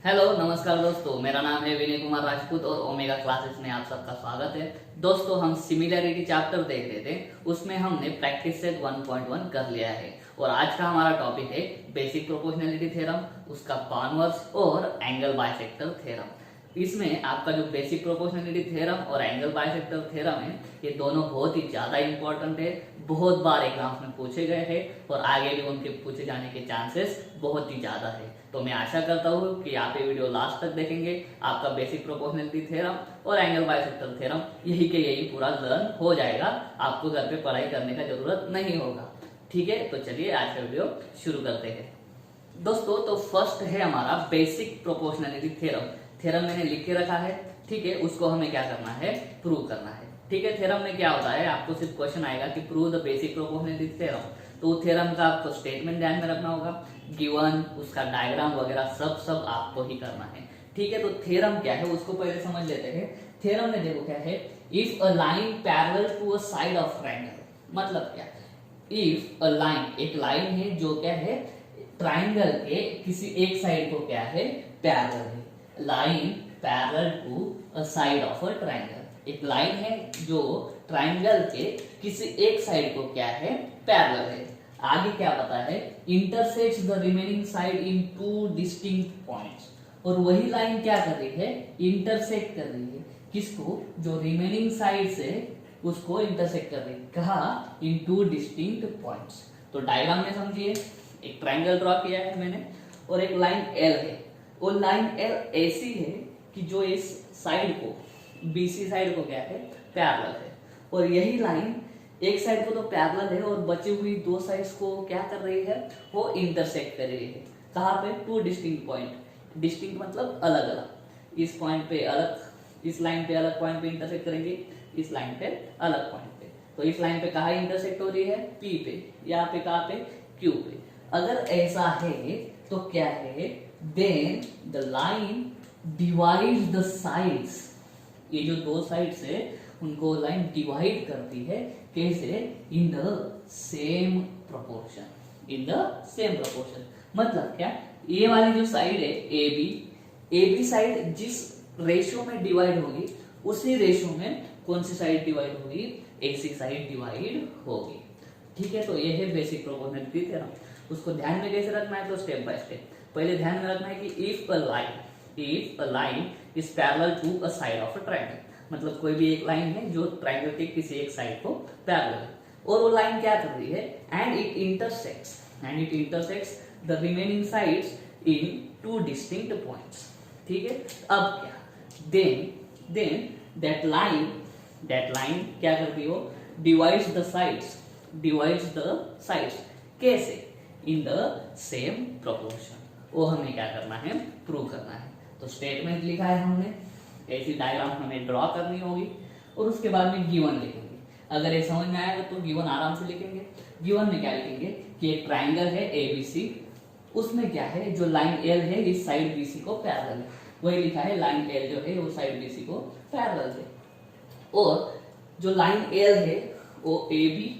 Hello नमस्कार दोस्तों, मेरा नाम है विनय कुमार राजपूत और ओमेगा क्लासेस में आप सबका स्वागत है। दोस्तों, हम सिमिलैरिटी चैप्टर देख रहे थे, उसमें हमने प्रैक्टिस सेट 1.1 कर लिया है और आज का हमारा टॉपिक है बेसिक प्रोपोर्शनैलिटी थ्योरम, उसका कॉन्वर्स और एंगल बाइसेक्टर थ्योरम। इसमें आपका जो बेसिक प्रोपोर्शनैलिटी थ्योरम और एंगल बाइसेक्टर थ्योरम है, ये दोनों बहुत ही ज्यादा इंपॉर्टेंट है, बहुत बार एग्जाम्स में पूछे गए हैं और आगे भी उनके पूछे जाने के चांसेस बहुत ही ज्यादा है। तो मैं आशा करता हूँ कि आप ये वीडियो लास्ट तक देखेंगे, आपका बेसिक प्रोपोर्शनैलिटी थ्योरम और एंगल बाइसेक्टर थ्योरम यही के यही पूरा लर्न हो जाएगा, आपको घर पे पढ़ाई करने का जरूरत नहीं होगा। ठीक है, तो चलिए आज का वीडियो शुरू करते हैं। दोस्तों, तो फर्स्ट है हमारा बेसिक प्रोपोर्शनैलिटी थ्योरम। थ्योरम मैंने लिख के रखा है, ठीक है, उसको हमें क्या करना है, प्रूव करना है। ठीक है, थ्योरम में क्या होता है, आपको सिर्फ क्वेश्चन आएगा कि prove the basic proportionality theorem, तो थ्योरम का आपको स्टेटमेंट ध्यान में रखना होगा, गिवन उसका डायग्राम वगैरह सब आपको ही करना है। ठीक है, तो थ्योरम क्या है उसको पहले समझ लेते हैं। थ्योरम में देखो क्या है, if a line parallel to a side of triangle, मतलब क्या, इफ अ लाइन, एक लाइन है जो क्या है, ट्रायंगल के किसी एक साइड को क्या है, पैरेलल है। Line parallel to a side of a triangle, एक लाइन है जो ट्रायंगल के किसी एक साइड को क्या है, पैरेलल है। आगे क्या पता है, intersects the remaining side in two distinct points, और वही लाइन क्या कर रही है, इंटरसेक्ट कर रही है किसको, जो रिमेनिंग साइड से उसको इंटरसेक्ट कर रही है, कहा, इन टू डिस्टिंक्ट पॉइंट्स। तो डायग्राम में समझिए, एक ट्रायंगल ड्रॉ किया है मैंने और एक लाइन एल है, वो लाइन एल ऐसी है कि जो इस साइड को, बीसी साइड को क्या है, पैरेलल है, और यही लाइन एक साइड को तो पैरेलल है और बची हुई दो साइड्स को क्या कर रही है, वो इंटरसेक्ट कर रही है। कहाँ पे, टू डिस्टिंक्ट पॉइंट, डिस्टिंक्ट मतलब अलग अलग, इस पॉइंट पे अलग, इस लाइन पे अलग पॉइंट पे इंटरसेक्ट करेंगे, इस लाइन पे अलग पॉइंट पे। तो इस लाइन पे कहाँ इंटरसेक्ट हो रही है, पी पे, यहाँ पे कहाँ पे, क्यू पे। अगर ऐसा है तो क्या है, then the line divides the sides, ये जो दो साइड्स है उनको लाइन डिवाइड करती है, कैसे, इन the same proportion, in the same proportion. मतलब क्या, ये वाली जो साइड है ए बी साइड जिस रेशियो में डिवाइड होगी, उसी रेशियो में कौन सी साइड डिवाइड होगी, एसी साइड डिवाइड होगी। ठीक है, तो ये है बेसिक प्रोपोर्शनैलिटी थ्योरम। उसको ध्यान में कैसे रखना है, तो स्टेप बाय स्टेप। पहले ध्यान में रखना है कि if a line is parallel to a side of a triangle, मतलब कोई भी एक लाइन है जो ट्रायंगल के किसी एक साइड को पैरेलल है, और वो लाइन क्या कर रही है, and it intersects the remaining sides in two distinct points. ठीक है, अब क्या, देन दैट लाइन क्या करती हो, डिवाइड्स द साइड्स, कैसे, इन द सेम प्रोपोर्शन। वो हमें क्या करना है, प्रूव करना है। तो स्टेटमेंट लिखा है हमने, ऐसी डायग्राम हमें ड्रॉ करनी होगी और उसके बाद में गिवन लिखेंगे। अगर ये समझ में आएगा तो गिवन आराम से लिखेंगे। गिवन में क्या लिखेंगे कि एक ट्रायंगल है एबीसी, उसमें क्या है, जो लाइन एल है इस साइड बीसी को पैरेलल है, वही लिखा है, लाइन एल जो है वो साइड बीसी को पैरेलल है, और जो लाइन एल है वो ए बी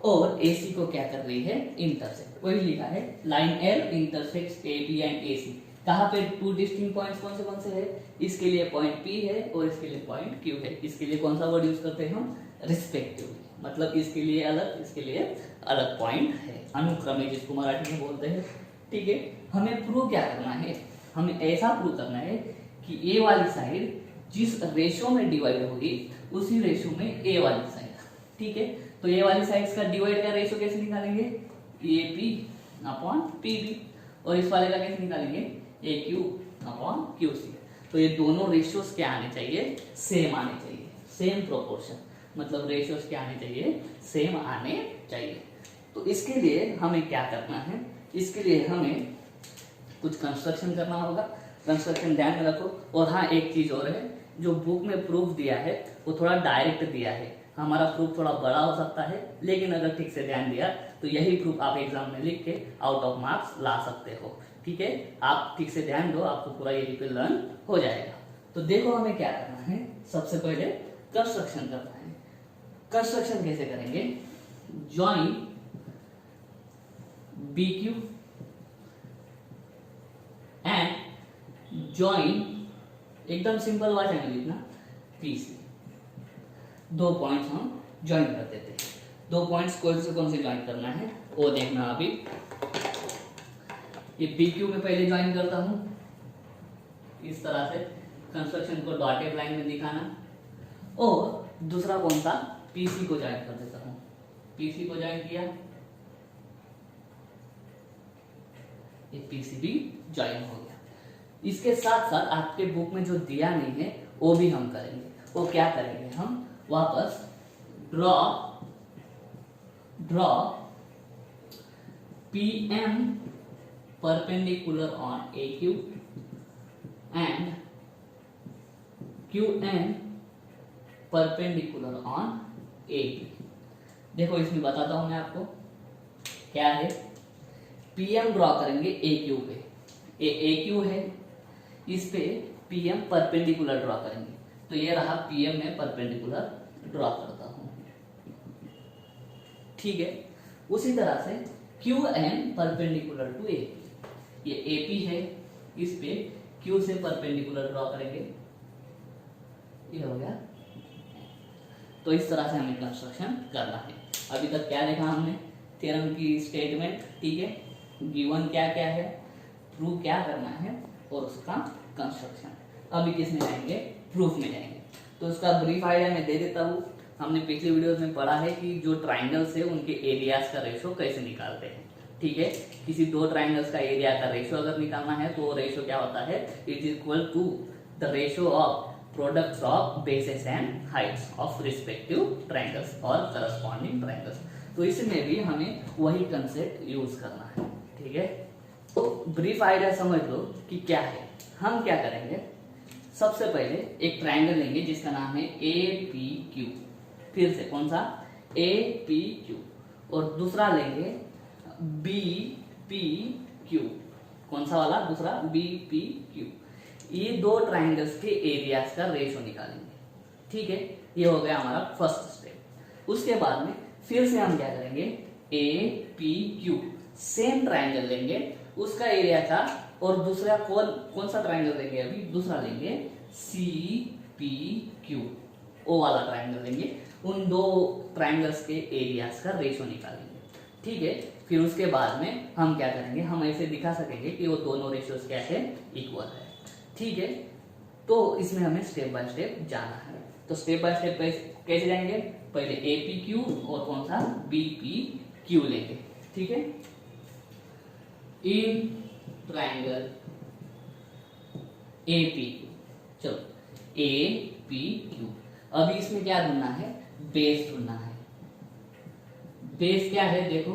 और AC को क्या कर रही है, इंटरसेक्ट, वही लिखा है, line L intersects AB and AC। कहाँ पे, टू डिस्टिंक्ट पॉइंट्स कौन से है, इसके लिए पॉइंट P है और इसके लिए पॉइंट Q है। इसके लिए कौन सा वर्ड यूज करते हैं हम, रिस्पेक्टिवली, मतलब इसके लिए अलग, इसके लिए अलग पॉइंट है, अनुक्रमे जिसको मराठी में बोलते हैं। ठीक है, हमें प्रूव क्या करना है, हमें ऐसा प्रूव करना है कि ए वाली साइड जिस रेशियो में डिवाइड होगी, उसी रेशियो में ए वाली साइड। ठीक है, तो ये वाली साइड्स का डिवाइड का रेशियो कैसे निकालेंगे, AP अपॉन PB, और इस वाले का कैसे निकालेंगे, AQ अपॉन QC। तो ये दोनों रेशियोज क्या आने चाहिए, सेम आने चाहिए, सेम प्रोपोर्शन, मतलब रेशियोज क्या आने चाहिए, सेम आने चाहिए। तो इसके लिए हमें क्या करना है, इसके लिए हमें कुछ कंस्ट्रक्शन करना होगा। कंस्ट्रक्शन ध्यान में रखो। और हाँ, एक चीज और है, जो बुक में प्रूफ दिया है वो थोड़ा डायरेक्ट दिया है, हमारा प्रूफ थोड़ा बड़ा हो सकता है, लेकिन अगर ठीक से ध्यान दिया तो यही प्रूफ आप एग्जाम में लिख के आउट ऑफ मार्क्स ला सकते हो। ठीक है, आप ठीक से ध्यान दो, आपको पूरा यही पे लर्न हो जाएगा। तो देखो हमें क्या करना है, सबसे पहले कंस्ट्रक्शन करना है। कंस्ट्रक्शन कैसे करेंगे, ज्वाइन BQ and ज्वाइन, एकदम सिंपल बात है लिखना, पी से 2 पॉइंट्स हम ज्वाइन कर देते हैं। 2 पॉइंट्स कौन से ज्वाइन करना है वो देखना। अभी ये पी क्यू में पहले ज्वाइन करता हूं, इस तरह से कंस्ट्रक्शन को डॉटेड लाइन में दिखाना, और दूसरा कौन सा, पीसी को ज्वाइन कर देता हूं। पीसी को ज्वाइन किया, ये पीसी भी ज्वाइन हो गया। इसके साथ साथ आपके बुक में जो दिया नहीं है वो भी हम करेंगे। वो क्या करेंगे, हम वापस draw PM perpendicular on AQ and QN perpendicular on AP। देखो इसमें बताता हूं मैं आपको क्या है। PM ड्रॉ करेंगे AQ पे, AQ है, इस पे PM परपेंडिकुलर ड्रॉ करेंगे। तो ये रहा PM में परपेंडिकुलर ड्रॉ करता हूं, ठीक है। उसी तरह से QN परपेंडिकुलर टू AP, ये AP है, इस पे Q से परपेंडिकुलर ड्रॉ करेंगे, ये हो गया। तो इस तरह से हमें कंस्ट्रक्शन करना है। अभी तक क्या देखा हमने, थ्योरम की स्टेटमेंट, ठीक है, गिवन क्या क्या है, प्रूव क्या करना है, और उसका कंस्ट्रक्शन। अभी किस में जाएंगे, प्रूफ में जाएंगे। तो उसका ब्रीफ आइडिया मैं दे देता हूँ। हमने पिछले वीडियोस में पढ़ा है कि जो ट्राइंगल्स है उनके एरियाज का रेशो कैसे निकालते हैं, ठीक है। किसी 2 ट्राइंगल्स का एरिया का रेशो अगर निकालना है तो रेशो क्या होता है, it is equal to the ratio of products of bases and heights of respective triangles और करस्पॉन्डिंग ट्राइंगल्स। तो इसमें भी हमें वही कंसेप्ट यूज करना है, ठीक है। तो ब्रीफ आइडिया समझ लो कि क्या है। हम क्या करेंगे, सबसे पहले एक ट्राइंगल लेंगे जिसका नाम है APQ, फिर से कौन सा, APQ, और दूसरा लेंगे BPQ, कौन सा वाला, दूसरा BPQ। ये 2 ट्राइंगल्स के एरियाज का रेशो निकालेंगे, ठीक है। ये हो गया हमारा फर्स्ट स्टेप। उसके बाद में फिर से हम क्या करेंगे, APQ, सेम ट्राइंगल लेंगे, उसका एरिया का, और दूसरा कौन सा ट्राइंगल लेंगे, अभी दूसरा लेंगे CPQ, ओ वाला ट्राइंगल लेंगे। उन 2 ट्राइंगल्स के एरियाज का रेशो निकालेंगे, ठीक है। फिर उसके बाद में हम क्या करेंगे, हम ऐसे दिखा सकेंगे कि वो दोनों रेशियोज क्या है, इक्वल है, ठीक है। तो इसमें हमें स्टेप बाय स्टेप जाना है। तो स्टेप बाय स्टेप कैसे जाएंगे, पहले APQ और कौन सा, BPQ लेंगे, ठीक है। इन ट्राइंगल APQ, चलो APQ, अभी इसमें क्या ढूंढना है, बेस ढूंढना है। बेस क्या है, देखो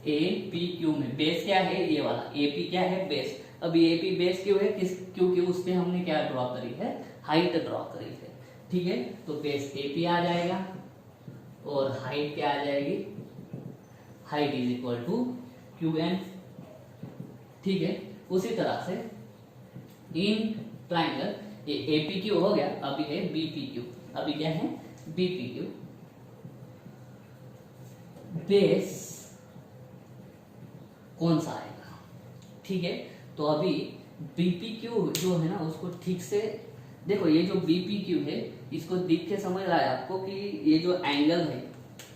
APQ में बेस क्या है, ये वाला AP क्या है, बेस। अभी AP बेस क्यों है, क्योंकि उस पे हमने क्या ड्रॉ करी है, हाइट ड्रॉ करी है, ठीक है। तो बेस AP आ जाएगा, और हाइट क्या आ जाएगी, height is equal to QN, ठीक है। उसी तरह से इन ट्राइंगल, ये APQ हो गया, अभी है BPQ। अभी क्या है, BPQ, बेस कौन सा आएगा, ठीक है। तो अभी BPQ जो है ना, उसको ठीक से देखो। ये जो BPQ है, इसको देख के समझ रहा है आपको कि ये जो एंगल है,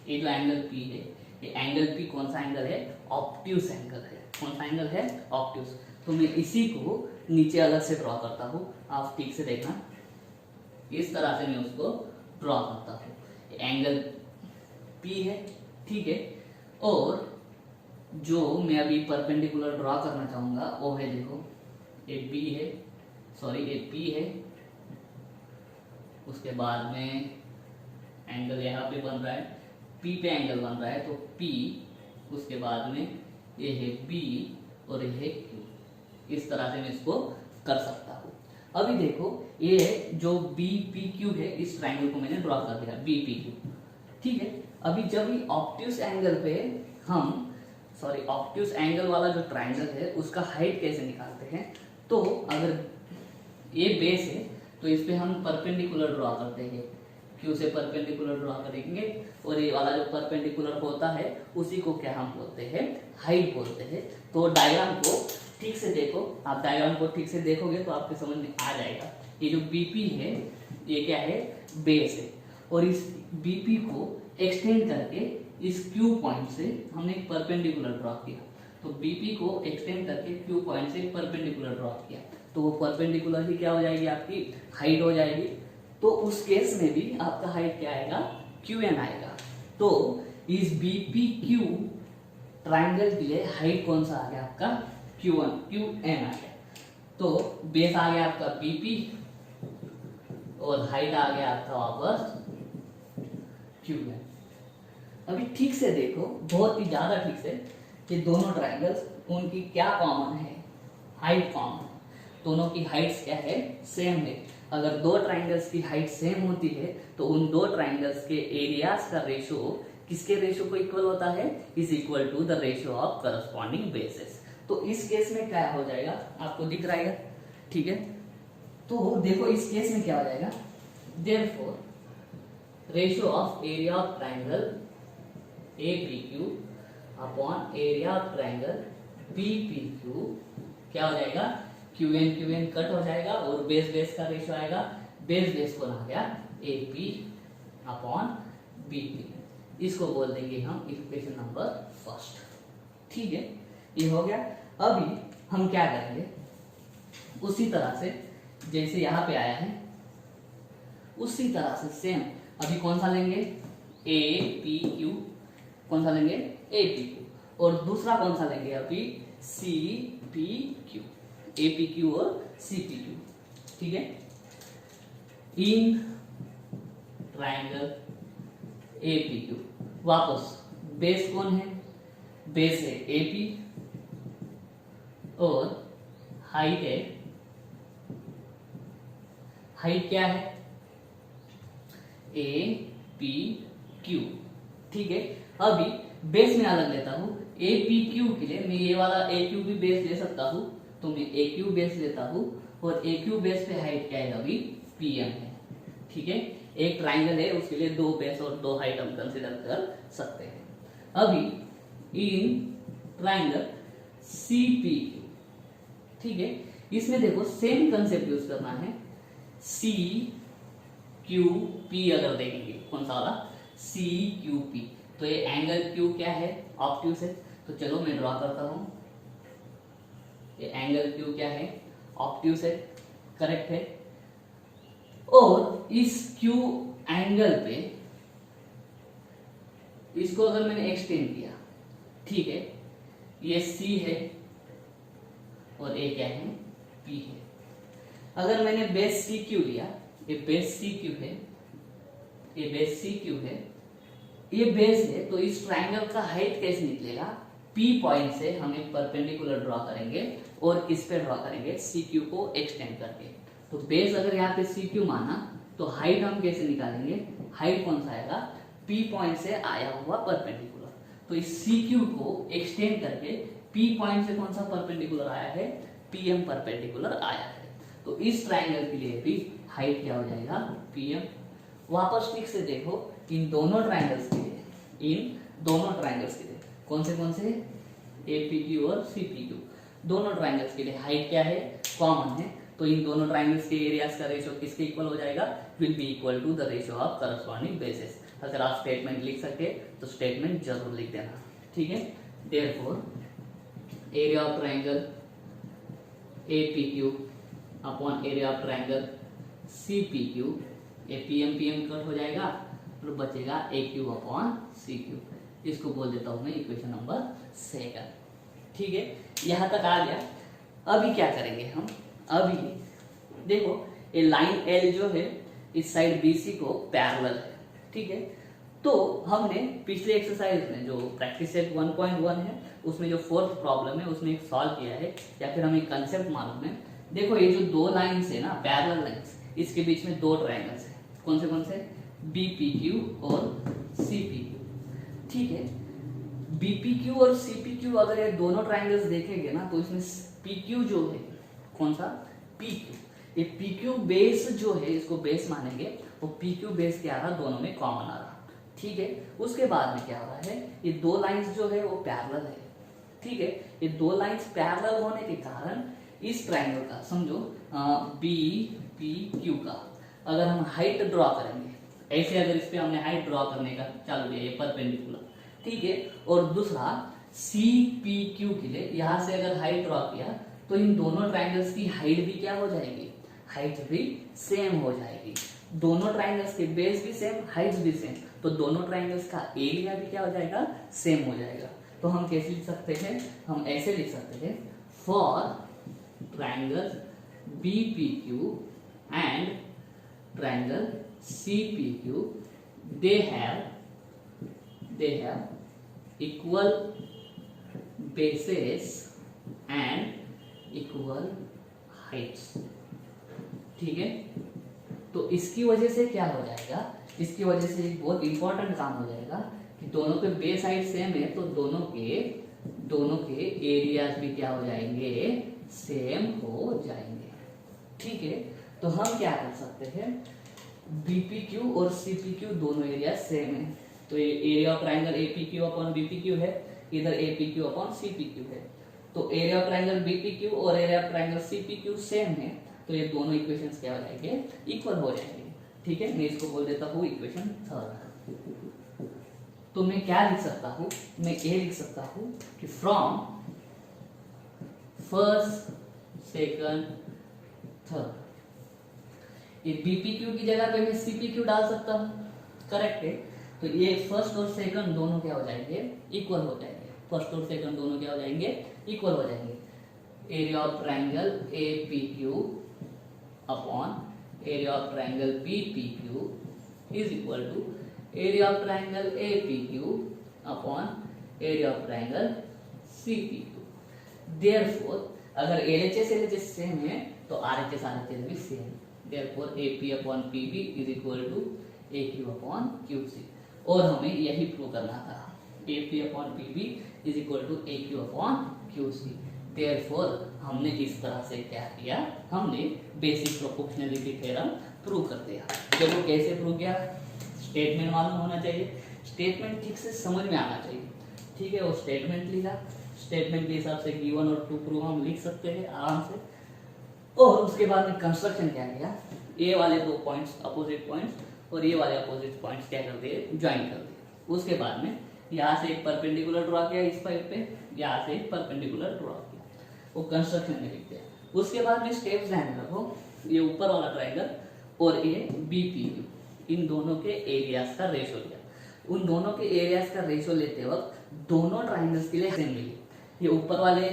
ये जो एंगल P है, ये एंगल P कौन सा एंगल है, ऑब्ट्यूस एंगल है। कौन सा एंगल है, ऑब्ट्यूस। तो मैं इसी को नीचे अलग से ड्रॉ करता हूँ, आप ठीक से देखना, इस तरह से मैं उसको ड्रॉ करता हूँ। एंगल P है, ठीक है। और जो मैं अभी परपेंडिकुलर ड्रॉ करना चाहूंगा वो है, देखो ये B है, सॉरी ये P है। उसके बाद में एंगल यहाँ पे बन रहा है, P पे एंगल बन रहा है, तो P, उसके बाद में ये है B और ये है Q। इस तरह से मैं इसको कर सकता हूँ। अभी देखो ये जो BPQ है, इस ट्राइंगल को मैंने ड्रॉ कर दिया BPQ, ठीक है। अभी जब ये ऑब्ट्यूस एंगल पे हम, सॉरी ऑब्ट्यूस एंगल वाला जो ट्राइंगल है उसका हाइट कैसे निकालते हैं, तो अगर ये बेस है तो इस पे हम परपेंडिकुलर ड्रॉ करते हैं क्यू से परपेंडिकुलर ड्रॉ करेंगे और ये वाला जो परपेंडिकुलर होता है उसी को क्या हम बोलते हैं, हाइट बोलते हैं। तो डायग्राम को ठीक से देखो, आप डायग्राम को ठीक से देखोगे तो आपके समझ में आ जाएगा। ये जो बीपी है ये क्या है, बेस है, और इस बीपी को एक्सटेंड करके इस क्यू पॉइंट से हमने एक परपेंडिकुलर ड्रॉ किया। तो बीपी को एक्सटेंड करके क्यू पॉइंट से परपेंडिकुलर ड्रॉ किया, तो वो परपेंडिकुलर ही क्या हो जाएगी, आपकी हाइट हो जाएगी। तो उस केस में भी आपका हाइट क्या आएगा, क्यू एन आएगा। तो इस बीपी क्यू ट्राइंगल के लिए हाइट कौन सा आ गया आपका, क्यू एन आ गया। तो बेस आ गया आपका बीपी और हाइट आ गया आपका वापस क्यू एन। अभी ठीक से देखो, बहुत ही ज्यादा ठीक से, कि दोनों ट्राइंगल्स उनकी क्या कॉमन है, हाइट कॉमन है। दोनों की हाइट्स क्या है, सेम है। अगर दो ट्राइंगल्स की हाइट सेम होती है तो उन दो ट्राइंगल्स के एरियाज का रेशियो किसके रेशियो को इक्वल होता है, is equal to the ratio of corresponding bases. तो इस केस में क्या हो जाएगा, आपको दिख रहा है, ठीक है। तो देखो इस केस में क्या हो जाएगा, therefore ratio of area of triangle APQ upon area of triangle BPQ क्या हो जाएगा, QN कट हो जाएगा और बेस का रेशियो आएगा, बेस को आ गया AP अपॉन BP। इसको बोल देंगे हम इक्वेशन नंबर फर्स्ट, ठीक है। ये हो गया। अभी हम क्या करेंगे, उसी तरह से जैसे यहाँ पे आया है उसी तरह से सेम अभी कौन सा लेंगे, APQ, कौन सा लेंगे, APQ, और दूसरा कौन सा लेंगे अभी, CPQ, APQ और CPQ, ठीक है। इन ट्राइंगल APQ वापस बेस कौन है, बेस है AP और हाइट है, हाइट क्या है, APQ, ठीक है। अभी बेस में अलग लेता हूं, APQ के लिए मैं ये वाला AQ भी बेस ले सकता हूं, तो मैं AQ बेस लेता हूं और AQ बेस पे हाइट क्या है अभी, PM है, ठीक है। एक ट्राइंगल है उसके लिए दो बेस और दो हाइट हम कंसीडर कर सकते हैं। अभी इन ट्राइंगल CPQ, ठीक है, इसमें देखो सेम कंसेप्ट यूज करना है, CQP अगर देखेंगे कौन सा वाला, CQP, तो ये एंगल Q क्या है, ऑब्ट्यूस है, तो चलो मैं ड्रॉ करता हूं। ये एंगल Q क्या है, ऑब्ट्यूस है, करेक्ट है। और इस Q एंगल पे इसको अगर मैंने एक्सटेंड किया, ठीक है, ये C है और ये क्या है, P है। अगर मैंने बेस CQ लिया, ये बेस CQ है, ये बेस CQ है, ये बेस है, तो इस ट्राइंगल का हाइट कैसे निकलेगा, P पॉइंट से हम एक परपेंडिकुलर ड्रॉ करेंगे और किस पे ड्रॉ करेंगे, CQ को एक्सटेंड करके। तो बेस अगर यहाँ पे CQ माना तो हाइट हम कैसे निकालेंगे, हाइट कौन सा आएगा, P पॉइंट से आया हुआ परपेंडिकुलर। तो इस CQ को एक्सटेंड करके P पॉइंट से कौन सा परपेंडिकुलर आया है, PM परपेंडिकुलर आया है। तो इस ट्राइंगल के लिए भी हाइट क्या हो जाएगा, PM। वापस ठीक से देखो, इन दोनों ट्राइंगल्स के लिए कौन से APQ और CPQ, दोनों ट्राइंगल्स के लिए हाइट क्या है, कॉमन है। तो इन दोनों ट्राइंगल्स के एरियाज का रेशियो किसके इक्वल हो जाएगा, will be equal to the ratio of corresponding basis. अगर आप स्टेटमेंट लिख सके तो स्टेटमेंट जरूर लिख देना, ठीक है। Therefore area of triangle APQ upon area of triangle CPQ, ये PM कट हो जाएगा और बचेगा AQ अपॉन CQ। इसको बोल देता हूं मैं इक्वेशन नंबर 2, ठीक है। यहां तक आ गया। अभी क्या करेंगे हम, अभी देखो ये लाइन L जो है इस साइड BC को पैरेलल है, ठीक है। तो हमने पिछले एक्सरसाइज में जो प्रैक्टिस सेट 1.1 है उसमें जो फोर्थ प्रॉब्लम है उसमें एक सॉल्व किया है, या फिर हमें कंसेप्ट मालूम है। देखो ये जो दो लाइन्स है ना, पैरेलल लाइन्स, इसके बीच में दो ट्राइंगल्स है, कौन से BPQ और CPQ, ठीक है। BPQ और CPQ अगर ये दोनों ट्राइंगल्स देखेंगे ना तो इसमें PQ जो है कौन सा, PQ, ये पी क्यू बेस जो है, इसको बेस मानेंगे, वो पी क्यू बेस क्या आ रहा, दोनों में कॉमन आ रहा। ठीक है, उसके बाद में क्या हो रहा है, ये दो लाइंस जो है वो पैरेलल है। ठीक है, ये दो लाइंस पैरेलल होने के कारण इस ट्रायंगल का समझो बी पी क्यू का अगर हम हाइट ड्रॉ करेंगे, ऐसे अगर इस पे हमने हाइट ड्रॉ करने का चालू किया, ये परपेंडिकुलर, ठीक है, और दूसरा सी पी क्यू के लिए यहां से अगर हाइट ड्रॉ किया, तो इन दोनों ट्रायंगल्स की हाइट भी क्या हो जाएगी, हाइट भी सेम हो जाएगी। दोनों ट्रायंगल्स के बेस भी सेम, हाइट भी सेम, तो दोनों ट्रायंगल्स का एरिया भी क्या हो जाएगा, सेम हो जाएगा। तो हम कैसे लिख सकते हैं, हम ऐसे लिख सकते हैं, for triangle B P Q and triangle C P Q they have equal bases and equal heights. ठीक है, तो इसकी वजह से क्या हो जाएगा, इसकी वजह से एक बहुत इंपॉर्टेंट काम हो जाएगा कि दोनों के बेस हाइट सेम है, तो दोनों के एरियाज भी क्या हो जाएंगे, सेम हो जाएंगे। ठीक है, तो हम क्या कर सकते हैं, बीपीक्यू और सीपीक्यू दोनों एरिया सेम है, तो ये area of triangle APQ upon BPQ है, इधर एपीक्यू अपॉन सीपीक्यू है, तो एरिया ऑफ ट्रायंगल बीपीक्यू और area of triangle CPQ same है, तो ये दोनों इक्वेशंस क्या हो जाएंगे, इक्वल हो जाएंगे। ठीक है, मैं इसको बोल देता हूँ इक्वेशन थर्ड। तो मैं क्या लिख सकता हूँ, मैं ये लिख सकता हूँ कि फ्रॉम फर्स्ट सेकंड थर्ड, ये बीपीक्यू की जगह पे मैं सीपीक्यू डाल सकता हूँ, करेक्ट है। तो ये फर्स्ट और सेकंड दोनों क्या हो जाएंगे, इक्वल हो जाएंगे, फर्स्ट और सेकंड दोनों क्या हो जाएंगे, इक्वल हो जाएंगे। Area of triangle APQ upon area of triangle BPQ is equal to area of triangle APQ upon area of triangle CPQ. Therefore अगर एलएचएस सेम है तो आरएचएस भी same, therefore AP upon PB is equal to AQ upon QC. और हमें यही prove करना था, AP upon PB is equal to AQ upon QC. Therefore हमने इस तरह से क्या किया, हमने बेसिक प्रोपोर्शनैलिटी थ्योरम प्रूव कर दिया। चलो कैसे प्रूव किया, स्टेटमेंट मालूम होना चाहिए, स्टेटमेंट ठीक से समझ में आना चाहिए। ठीक है, वो स्टेटमेंट लिखा, स्टेटमेंट के हिसाब से गिवन और टू प्रूव हम लिख सकते हैं आराम से। और उसके बाद में कंस्ट्रक्शन क्या किया, ए वाले दो पॉइंट्स अपोजिट पॉइंट्स और ये वाले अपोजिट पॉइंट्स क्या कर दिए, ज्वाइन कर दिए। उसके बाद में यहाँ से एक परपेंडिकुलर ड्रॉ किया इस पाइप पे, यहाँ से एक परपेंडिकुलर ड्रॉ किया, वो कंस्ट्रक्शन में लिख दिया। उसके बाद में स्टेप्स ध्यान रखो, ये ऊपर वाला ट्रायंगल और ये बीपीक्यू, इन दोनों के एरियाज का रेशो लिया। उन दोनों के एरियाज का रेशो लेते वक्त दोनों ट्रायंगल्स के लिए सेम मिली। ये ऊपर वाले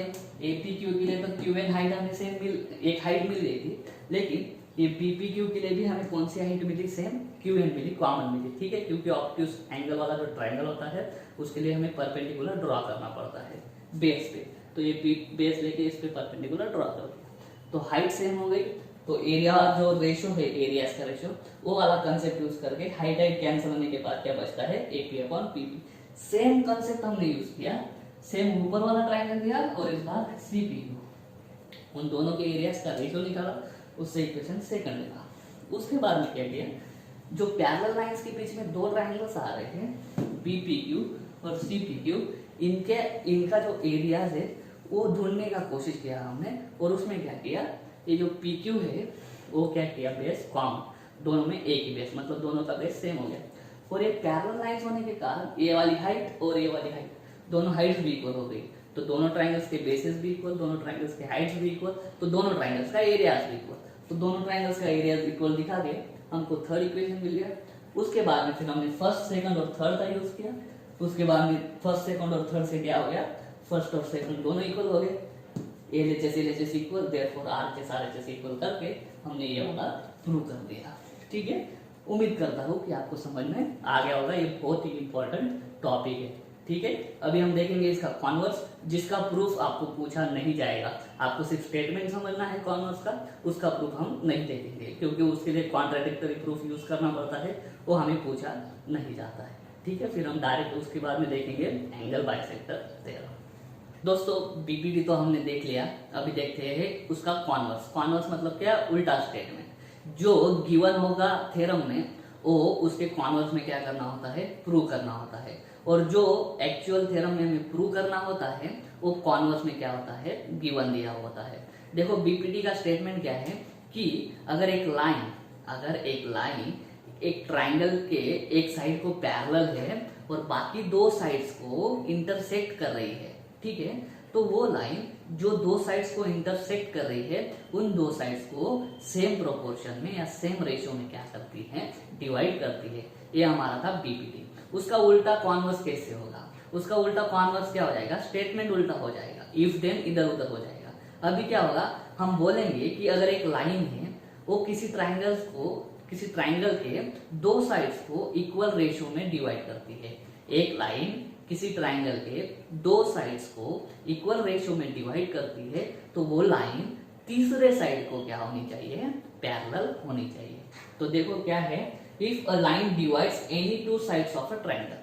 एपीक्यू के लिए तो क्यू एन हाइट हमें सेम एक हाइट मिल गई थी, लेकिन ये बीपीक्यू के लिए भी हमें कौन सी हाइट मिली, सेम क्यू एन मिली, कॉमन मिली। ठीक है, क्योंकि ऑब्ट्यूज एंगल वाला जो ट्रायंगल होता है उसके लिए हमें परपेंडिकुलर ड्रॉ करना पड़ता है बेस पे, तो ये बेस लेके इस पे परपेंडिकुलर ड्रॉ कर दिया, तो हाइट सेम हो गई। तो एरिया जो रेशो है, एरियाज का रेशो, वो वाला कंसेप्ट यूज करके हाइट कैंसिल होने के बाद क्या बचता है, AP upon PP. Same concept हमने यूज किया, सेम ऊपर वाला ट्रायंगल दिया और इस बार सीपीक्यू, उन दोनों के एरियाज का रेशो निकाला, उससे इक्वेशन सेकंड लिखा। उसके बाद में क्या किया, जो पैरेलल लाइंस के बीच में दो ट्रायंगल्स आ रहे हैं बीपीक्यू और सीपीक्यू, इनका जो एरियाज है वो ढूंढने का कोशिश किया हमने। और उसमें क्या किया, ये जो पीक्यू है वो क्या किया, बेस कॉमन, दोनों में एक ही बेस, मतलब दोनों का बेस सेम हो गया। और ये पैरेलल लाइंस होने के कारण ये वाली हाइट और ये वाली हाइट, दोनों हाइट्स भी इक्वल हो गई, तो दोनों ट्रायंगल्स के बेसेस भी इक्वल, दोनों ट्रायंगल्स के हाइट्स भी इक्वल, तो दोनों ट्रायंगल्स का एरियाज भी इक्वल, तो दोनों ट्रायंगल्स का एरियाज इक्वल दिखा दिया, हमको थर्ड इक्वेशन मिल गया। उसके बाद में फिर हमने फर्स्ट सेकंड और थर्ड का यूज किया। उसके बाद में फर्स्ट सेकंड और थर्ड से क्या हो गया, फर्स्ट और सेकंड दोनों इक्वल हो गए, LHS equal, therefore RHS equal करके हमने ये वाला प्रूव कर दिया। ठीक है, उम्मीद करता हूँ कि आपको समझ में आ गया होगा, ये बहुत ही इंपॉर्टेंट टॉपिक है। ठीक है, अभी हम देखेंगे इसका कॉन्वर्स, जिसका प्रूफ आपको पूछा नहीं जाएगा, आपको सिर्फ स्टेटमेंट समझना है कॉन्वर्स का, उसका प्रूफ हम नहीं देखेंगे, क्योंकि उसके लिए कॉन्ट्राडिक्टरी प्रूफ यूज करना पड़ता है, वो हमें पूछा नहीं जाता है। ठीक है, फिर हम डायरेक्ट उसके बाद में देखेंगे एंगल बाइसेक्टर थ्योरम। दोस्तों बीपीटी तो हमने देख लिया, अभी देखते हैं उसका कॉन्वर्स। कॉन्वर्स मतलब क्या, उल्टा स्टेटमेंट। जो गिवन होगा थ्योरम में वो उसके कॉन्वर्स में क्या करना होता है, प्रूव करना होता है। और जो एक्चुअल थ्योरम में हमें प्रूव करना होता है वो कॉन्वर्स में क्या होता है, गिवन दिया होता है। देखो बीपीटी का स्टेटमेंट क्या है कि अगर एक लाइन एक ट्राइंगल के एक साइड को पैरेलल है और बाकी दो साइड्स को इंटरसेक्ट कर रही है, ठीक है, तो वो लाइन जो दो साइड्स को इंटरसेक्ट कर रही है उन दो साइड्स को सेम प्रोपोर्शन में या सेम रेशियो में क्या करती है, डिवाइड करती है। ये हमारा था बीपीटी। उसका उल्टा कॉन्वर्स कैसे होगा, उसका उल्टा कॉन्वर्स क्या हो जाएगा, स्टेटमेंट उल्टा हो जाएगा, इफ देन इधर उधर हो जाएगा। अभी क्या होगा, हम बोलेंगे कि अगर एक लाइन है वो किसी ट्राइंगल के दो साइड्स को इक्वल रेशियो में डिवाइड करती है। एक लाइन किसी ट्राइंगल के दो साइड्स को इक्वल रेशियो में डिवाइड करती है तो वो लाइन तीसरे साइड को क्या होनी चाहिए, पैरेलल होनी चाहिए। तो देखो क्या है, if a line divides any two sides of a triangle,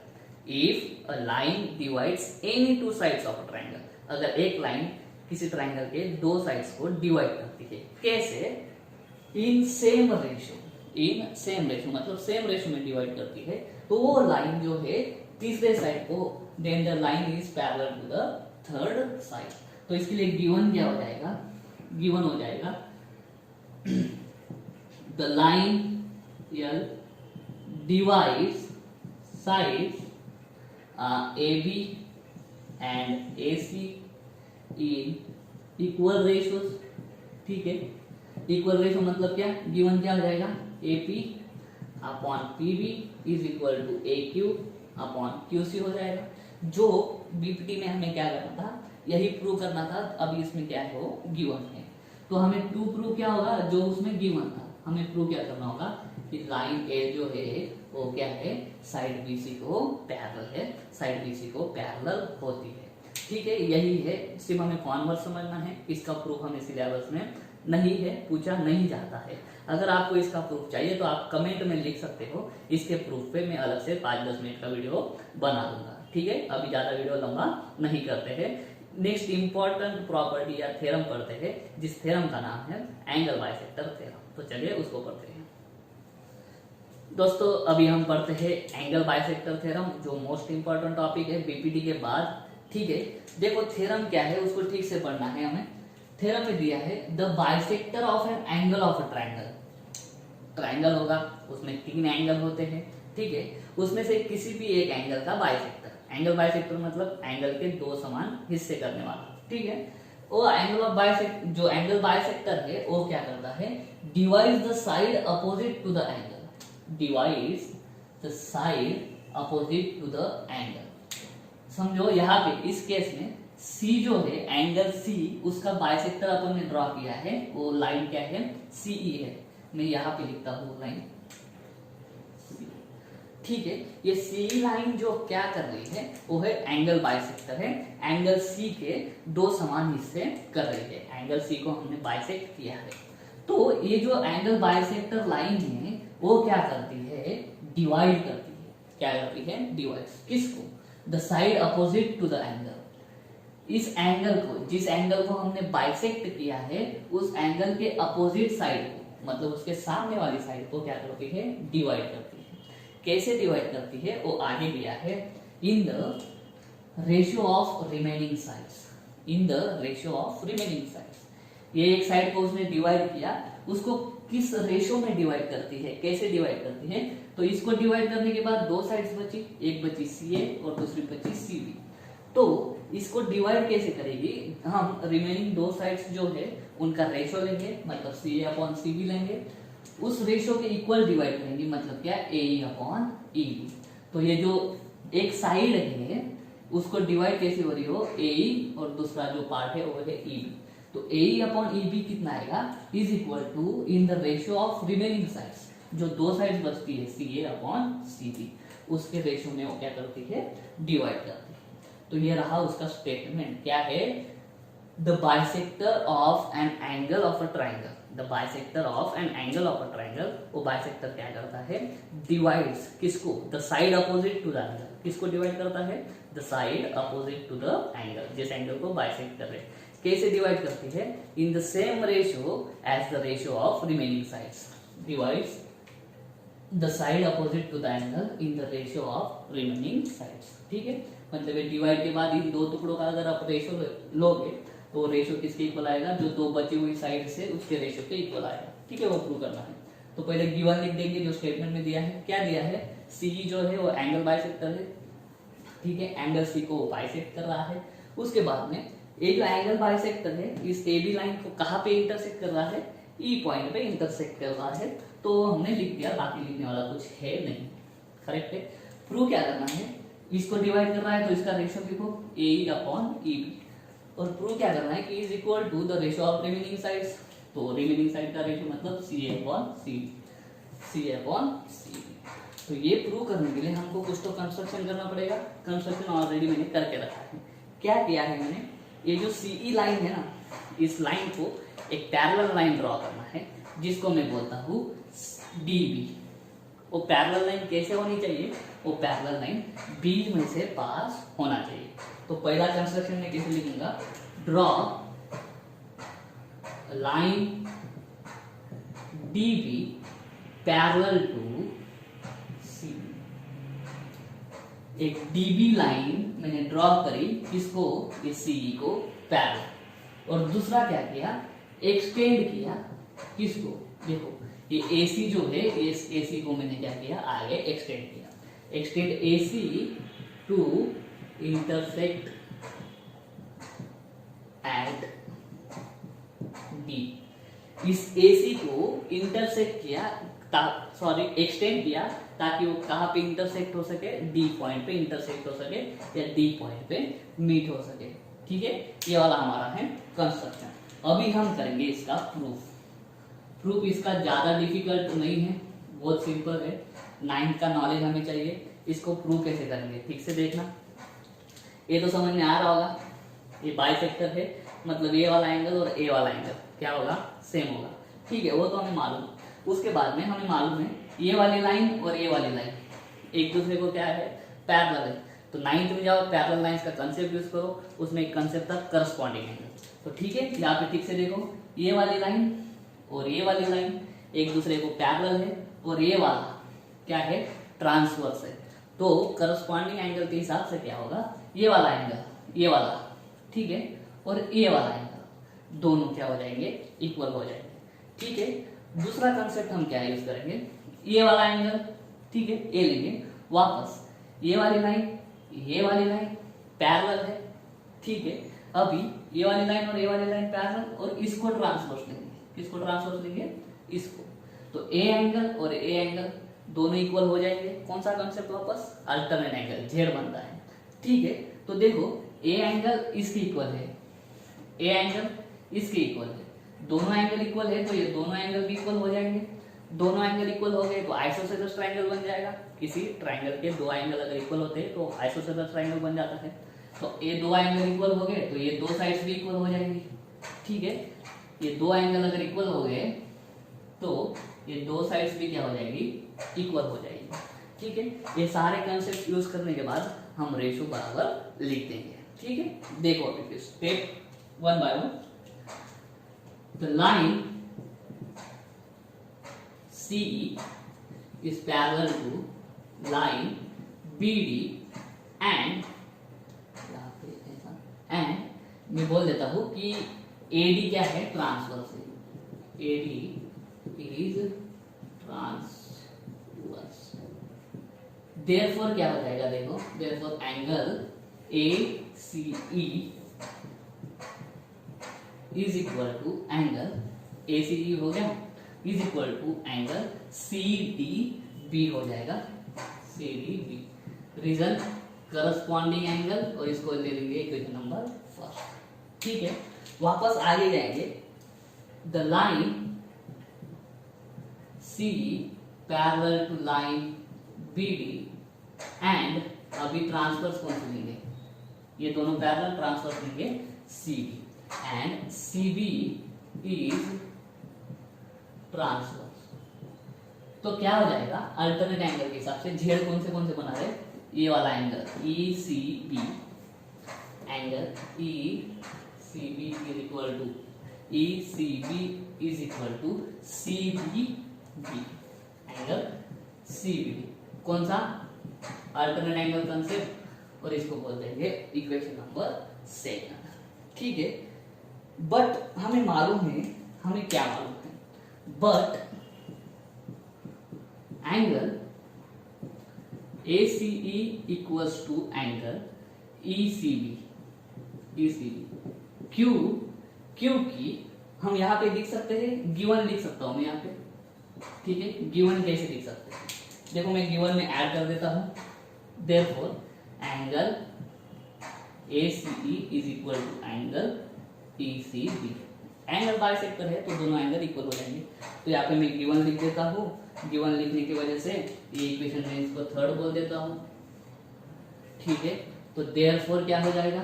if a line divides any two sides of a triangle, अगर एक लाइन किसी ट्राइंगल के दो साइड्स को डिवाइड करती है, कैसे, इन सेम रेशियो मतलब सेम रेशियो में डिवाइड करती है, तो वो लाइन जो है तीसरे साइड को, then the line is parallel to the third side. तो इसके लिए गिवन क्या हो जाएगा, गिवन हो जाएगा the line L divides sides AB and AC in equal ratios, ठीक है। इक्वल रेशियो मतलब क्या, गिवन क्या हो जाएगा, AP upon PB is equal to AQ upon QC हो जाएगा। जो बीपीटी में हमें क्या करना था, यही प्रूव करना था। अभी इसमें क्या है, वो गिवन है, तो हमें टू प्रूव क्या होगा, जो उसमें गिवन था हमें प्रूव क्या करना होगा कि लाइन ए जो है वो क्या है, साइड BC को पैरेलल है, साइड BC को पैरेलल होती है, ठीक है। यही है, सिर्फ हमें कॉन्वर्स समझना है। इसका प्रूफ हमें सिलेबस में नहीं है, पूछा नहीं जाता है। अगर आपको इसका प्रूफ चाहिए तो आप कमेंट में लिख सकते हो, इसके प्रूफ पे मैं अलग से 5-10 मिनट का वीडियो बना दूंगा, ठीक है। अभी ज्यादा वीडियो लंबा नहीं करते हैं। नेक्स्ट इंपॉर्टेंट प्रॉपर्टी या थ्योरम पढ़ते हैं, जिस थ्योरम का नाम है एंगल बाइसेक्टर थ्योरम। तो चलिए उसको पढ़ते हैं। दोस्तों अभी हम पढ़ते हैं एंगल बाइसेक्टर थ्योरम, जो मोस्ट इंपॉर्टेंट टॉपिक है बीपीटी के बाद, ठीक है। देखो थ्योरम क्या है उसको ठीक से पढ़ना है हमें। थ्योरम में दिया है the bisector of an angle of a triangle. Triangle होगा, उसमें 3 एंगल होते हैं, ठीक है। उसमें से किसी भी एक एंगल का बाइसेक्टर, एंगल बाइसेक्टर मतलब एंगल के 2 समान हिस्से करने वाला, ठीक है। वो एंगल ऑफ बाइसेक्टर, जो एंगल बाइसेक्टर है वो क्या करता है, divides the side opposite to the angle, divides the side opposite to the angle. समझो यहाँ पे इस केस में C जो है, एंगल C, उसका बाइसेक्टर अपन ने ड्रॉ किया है, वो लाइन क्या है, CE है। मैं यहाँ पे लिखता हूँ लाइन, ठीक है। ये CE लाइन जो क्या कर रही है वो है एंगल बाइसेक्टर है, एंगल C के 2 समान हिस्से कर रही है। एंगल C को हमने बाइसेक्ट किया है, तो ये जो एंगल बाइसेक्टर लाइन है वो क्या करती है, डिवाइड करती है। क्या करती है, डिवाइड किसको, the side opposite to the angle. इस एंगल को, जिस एंगल को हमने बाइसेक्ट किया है, उस एंगल के अपोजिट साइड को, मतलब उसके सामने वाली साइड को क्या करती है, डिवाइड करती है। कैसे डिवाइड करती है वो आगे दिया है, in the ratio of remaining sides, in the ratio of remaining sides. ये एक साइड को उसने डिवाइड किया, उसको किस रेशियो में डिवाइड करती है, कैसे डिवाइड करती है, तो इसको डिवाइड करने के बाद 2 साइड्स बची, एक बची CA और दूसरी बची CB। तो इसको डिवाइड कैसे करेगी, हम रिमेनिंग 2 साइड्स जो है उनका रेशियो लेंगे, मतलब CA अपॉन CB लेंगे, उस रेशियो के इक्वल डिवाइड करेंगे, मतलब क्या, AE अपॉन EB। तो ये जो एक साइड है उसको डिवाइड कैसे हो रही हो, AE, और दूसरा जो पार्ट है वो है EB। तो AE अपॉन EB कितना आएगा, is equal to in the ratio of remaining sides, जो 2 साइड्स बचती है CA अपॉन CB, उसके रेशियो में वो क्या करती है, डिवाइड करती है। तो ये रहा उसका स्टेटमेंट, क्या है, the bisector of an angle of a triangle, the bisector of an angle of a triangle, वो बाइसेक्टर क्या करता है, डिवाइड्स किसको, the side opposite to the angle, किसको डिवाइड करता है, the side opposite to the angle, जिस angle को बाइसेक्ट कर रहे हैं। कैसे डिवाइड करती है, in the same ratio as the ratio of remaining sides, divides the side opposite to the angle in the ratio of remaining sides. ठीक है, मतलब डिवाइड के बाद इन दो टुकड़ों का अगर आप रेशियो लोगे तो रेशियो किसके इक्वल आएगा, जो दो बची हुई साइड से उसके रेशियो के इक्वल आएगा। ठीक है, वो प्रूव करना है। तो पहले गिवन लिख देंगे जो स्टेटमेंट में दिया है। क्या दिया है, सी जो है वो एंगल बाइसेक्टर है। ठीक है, एंगल सी को बाइसेक्ट कर रहा है। उसके बाद में ये जो एंगल बाइसेक्टर है इस ए बी लाइन को कहाँ पे इंटरसेक्ट कर रहा है, ई पॉइंट पे इंटरसेक्ट कर रहा है। तो हमने लिख दिया, बाकी लिखने वाला कुछ है नहीं। करेक्ट है। प्रूव क्या करना है, इसको डिवाइड कर रहा है तो इसका रेशियो लिखो ए अपॉन ई बी, और प्रूव क्या करना है कि is equal to the ratio of remaining sides. तो रिमेनिंग साइड का रेशियो मतलब सी अपॉन सी, सी अपॉन सी। तो ये प्रूव करने के लिए हमको कुछ तो कंस्ट्रक्शन करना पड़ेगा। कंस्ट्रक्शन ऑलरेडी मैंने करके रखा है। क्या किया है मैंने, ये जो सीई लाइन है ना, इस लाइन को एक पैरेलल लाइन ड्रॉ करना है जिसको मैं बोलता हूँ डीबी। वो पैरेलल लाइन कैसे होनी चाहिए, वो पैरेलल लाइन बीच में से पास होना चाहिए। तो पहला कंस्ट्रक्शन में कैसे लिखूंगा, draw line DB parallel to C. एक डीबी लाइन मैंने ड्रॉ करी, किसको, ये सीई को पैरेलल। और दूसरा क्या किया, एक्सटेंड किया किसको, देखो ये AC जो है, इस AC को मैंने क्या किया, आगे एक्सटेंड किया। Extend AC to intersect at D। इस AC को इंटरसेक्ट किया, सॉरी एक्सटेंड किया, ताकि वो कहाँ पे इंटरसेक्ट हो सके, D पॉइंट पे इंटरसेक्ट हो सके या D पॉइंट पे मीट हो सके। ठीक है, ये वाला हमारा है कंस्ट्रक्शन। अभी हम करेंगे इसका प्रूफ। प्रूफ इसका ज्यादा डिफिकल्ट नहीं है, बहुत सिंपल है। 9th का नॉलेज हमें चाहिए। इसको प्रूव कैसे करेंगे ठीक से देखना। ये तो समझ में आ रहा होगा, ये बाइसेक्टर है, मतलब ये वाला एंगल और ए वाला एंगल क्या होगा, सेम होगा। ठीक है, वो तो हमें मालूम। उसके बाद में हमें मालूम है ये वाली लाइन और ये वाली लाइन एक दूसरे को क्या है, पैरेलल है। तो 9th में जाओ, पैरेलल लाइंस का कंसेप्ट यूज करो, उसमें एक कंसेप्ट था करस्पॉन्डिंग एंगल। तो ठीक है, यहाँ पे ठीक से देखो, ये वाली लाइन और ये वाली लाइन एक दूसरे को पैरेलल है, और ये वाला क्या है, ट्रांसवर्स है। तो करस्पॉन्डिंग एंगल के हिसाब से क्या होगा, ये वाला एंगल, ये वाला, ठीक है, और ये वाला एंगल, दोनों क्या हो जाएंगे, इक्वल हो जाएंगे। ठीक है, दूसरा कंसेप्ट हम क्या यूज करेंगे, ये वाला एंगल, ठीक है, ये लेंगे वापस, ये वाली लाइन पैरेलल है। ठीक है, अभी ये वाली लाइन और ये वाली लाइन पैरेलल, और इसको ट्रांसवर्स लेंगे। किसको ट्रांसवर्स लेंगे, इसको। तो ए एंगल और ए एंगल दोनों इक्वल हो जाएंगे। कौन सा कंसेप्ट वापस, अल्टरनेट एंगल, जेड बनता है। ठीक है, तो देखो ए एंगल इसके इक्वल है, ए एंगल इसके इक्वल है, दोनों एंगल इक्वल है, तो ये दोनों एंगल भी इक्वल हो जाएंगे। दोनों एंगल इक्वल हो गए तो आइसोसेलेस ट्रायंगल बन जाएगा। किसी ट्रायंगल के दो एंगल अगर इक्वल होते हैं तो आइसोसेलेस ट्रायंगल बन जाता है। तो ये दो एंगल इक्वल हो गए तो ये दो साइड्स भी इक्वल हो जाएंगी। ठीक है, ये दो एंगल अगर इक्वल हो गए तो ये दो साइड्स भी क्या हो जाएगी, इक्वल हो जाएगी। ठीक है, ये सारे कंसेप्ट यूज करने के बाद हम रेशियो बराबर लिख देंगे। ठीक है, देखो अभी step one by one. The line CE is parallel to line BD and मैं बोल देता हूं कि AD क्या है, ट्रांसवर्स है। AD is transverse। therefore क्या हो जाएगा, देखो therefore angle ACE is equal to angle ACE हो गया, is equal to angle CDB हो जाएगा, CDB। रीजन करस्पॉन्डिंग एंगल, और इसको ले लेंगे इक्वेशन नंबर फर्स्ट। ठीक है, वापस आगे जाएंगे। The line CE parallel to line BD and अभी ट्रांसफर्स कौन से लेंगे, ये दोनों पैरेलल, ट्रांसफर्स लेंगे CD। And CB is transverse. तो क्या हो जाएगा, अल्टरनेट एंगल के हिसाब से जेड कौन से बना रहे, ये वाला angle ECB, angle ECB is equal to CBB, angle CBD कौन सा, अल्टरनेट एंगल कंसेप्ट, और इसको बोल देंगे इक्वेशन नंबर 2। ठीक है, बट हमें मालूम है, हमें क्या मालूम है, but angle ACE equals to angle ECB क्योंकि हम यहाँ पे लिख सकते हैं, गिवन लिख सकता हूं मैं यहाँ पे। ठीक है, गिवन कैसे लिख सकते हैं, देखो मैं गिवन में ऐड कर देता हूं। Therefore angle ACE is equal to angle ECB। Angle bisector है तो दोनों एंगल इक्वल हो जाएंगे। तो यहाँ पे मैं गिवन लिख देता हूँ, गिवन लिखने की वजह से ये इक्वेशन में इसको थर्ड बोल देता हूँ। ठीक है, तो देयरफॉर क्या हो जाएगा,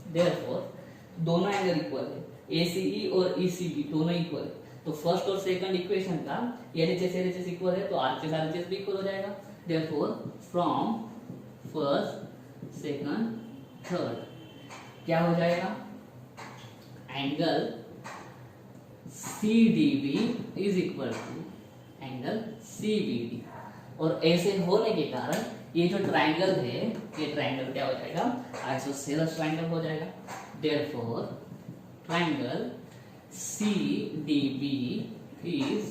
देयरफॉर दोनों एंगल इक्वल है, ACE और ECB दोनों इक्वल है। तो फर्स्ट और सेकंड इक्वेशन का LHS इक्वल है तो RHS भी इक्वल हो जाएगा। Therefore from first second third क्या हो जाएगा, angle CDB is equal to angle CBD। और ऐसे होने के कारण ये जो ट्रायंगल है, ये ट्रायंगल क्या हो जाएगा, आइसोसेलेस ट्रायंगल हो जाएगा। Therefore triangle CDB is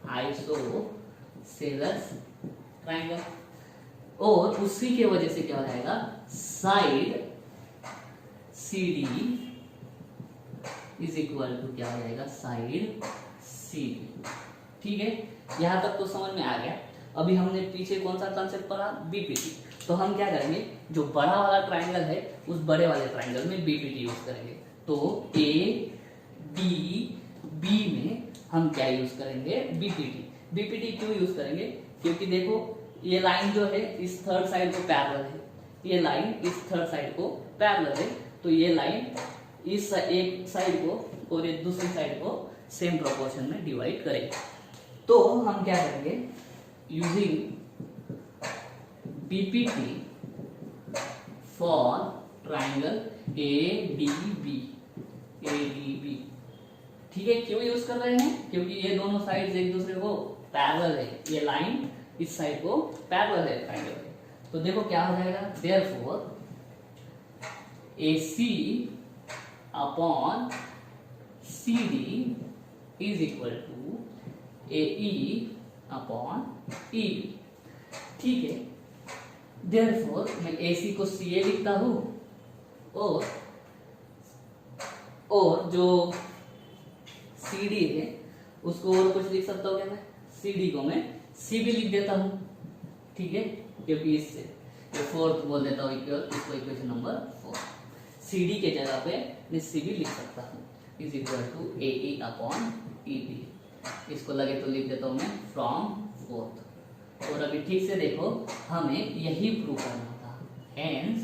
isosceles triangle. और उसी के वजह से क्या हो जाएगा, side CD is equal to क्या हो जाएगा, साइड CB। ठीक है, यहां तक तो समझ में आ गया। अभी हमने पीछे कौन सा कंसेप्ट पढ़ा, BPT। तो हम क्या करेंगे, जो बड़ा वाला ट्रायंगल है उस बड़े वाले ट्रायंगल में BPT यूज करेंगे। तो ADB में हम क्या यूज करेंगे, BPT क्यों यूज करेंगे, क्योंकि देखो ये लाइन जो है इस थर्ड साइड को पैरेलल है, ये लाइन इस थर्ड साइड को पैरेलल है। तो ये लाइन इस एक साइड को और ये दूसरी साइड को सेम प्रोपोर्शन में डिवाइड करेंगे। तो हम क्या करेंगे, using BPT for triangle ADB। ठीक है, क्यों यूज कर रहे हैं, क्योंकि ये दोनों साइड्स एक दूसरे को पैरेलल है, ये लाइन इस साइड को पैरेलल है ट्रायंगल के। तो देखो क्या हो जाएगा, therefore AC upon CD is equal to AE upon EB। ठीक है, देयरफॉर मैं AC को CA लिखता हूं और जो CD है उसको और कुछ लिख सकता हूं क्या, मैं CD को मैं CB लिख देता हूं। ठीक है, क्योंकि इससे फोर्थ बोल देता हूं, इसको इक्वेशन नंबर 4। CD के जगह पे मैं CB लिख सकता हूँ, is equal to AE upon EB। इसको लगे तो लिख देता हूँ मैं फ्रॉम फोर्थ। और अभी ठीक से देखो, हमें यही प्रूव करना था, हेंस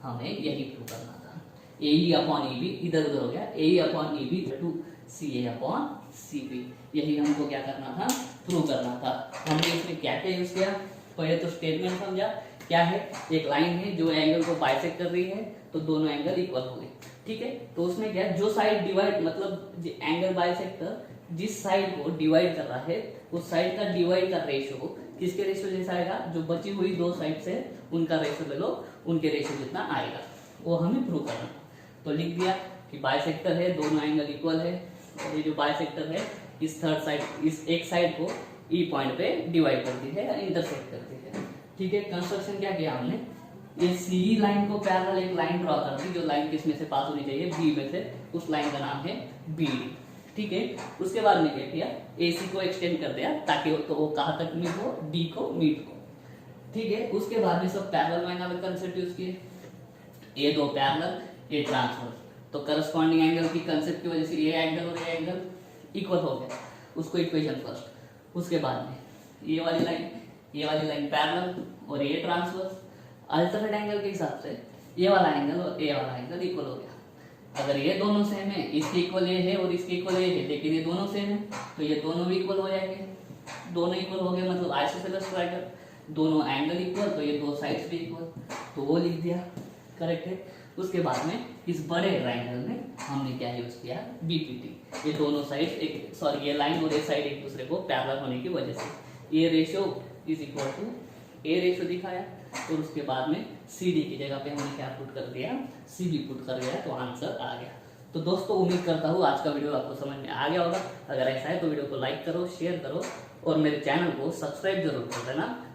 हमें यही प्रूव करना था। AE अपॉन EB इधर उधर हो गया, AE upon EB to CA upon CB, यही हमको क्या करना था, प्रूव करना था। हमने इसमें क्या क्या यूज किया, पहले तो स्टेटमेंट समझा, क्या है, एक लाइन है जो एंगल को बाइसेक्ट कर रही है तो दोनों एंगल इक्वल हो गए। ठीक है, तो उसमें क्या है, जो साइड डिवाइड मतलब एंगल बाइसेक्टर जिस साइड को डिवाइड कर रहा है उस साइड का डिवाइड का रेशियो किसके रेशियो जैसा आएगा, जो बची हुई दो साइड से उनका रेशियो ले लो, उनके रेशियो जितना आएगा वो हमें प्रूव करना। तो लिख दिया कि बाइसेक्टर है, दोनों एंगल इक्वल है, और ये जो बाइसेक्टर है इस थर्ड साइड, इस एक साइड को E पॉइंट पे डिवाइड करती है या इंटरसेक्ट करती है। ठीक है, कंस्ट्रक्शन क्या किया हमने, ये CE लाइन को पैरेलल एक लाइन ड्रॉ कर दी, जो लाइन किस में से पास होनी चाहिए, B में से, उस लाइन का नाम है BD। ठीक है, उसके बाद में क्या किया, AC को एक्सटेंड कर दिया ताकि तो वो कहाँ तक मीट हो, D को मीट हो। ठीक है, उसके बाद में सब पैरेलल लाइन वाले कंसेप्ट यूज किए, ये दो पैरेलल, ये ट्रांसवर्स। तो करस्पॉन्डिंग एंगल की कंसेप्ट की वजह से ये एंगल और ये एंगल इक्वल हो गया, उसको इक्वेशन फर्स्ट। उसके बाद में ये वाली लाइन पैरेलल और ये ट्रांसवर्स। अल्टरनेट एंगल के हिसाब से ये वाला एंगल और ये वाला एंगल इक्वल हो गया। अगर ये दोनों सेम है, इसके इक्वल ये है और इसके इक्वल ये है, लेकिन ये दोनों सेम है तो ये दोनों भी इक्वल हो जाएंगे। दोनों इक्वल हो गए मतलब आइसोसेलेस ट्रायंगल, दोनों एंगल इक्वल तो ये दो साइड्स भी इक्वल, तो वो लिख दिया, करेक्ट है। उसके बाद में इस बड़े ट्रायंगल में हमने क्या यूज किया, बीपीटी। ये दोनों साइड एक सॉरी ये लाइन और ये साइड एक दूसरे को पैरेलल होने की वजह से ये ratio is equal to a ratio दिखाया, और उसके बाद में सी डी की जगह पे हमने क्या पुट कर दिया, सी बी पुट कर दिया, तो आंसर आ गया। तो दोस्तों उम्मीद करता हूँ आज का वीडियो आपको समझ में आ गया होगा। अगर ऐसा है तो वीडियो को लाइक करो, शेयर करो और मेरे चैनल को सब्सक्राइब जरूर कर देना।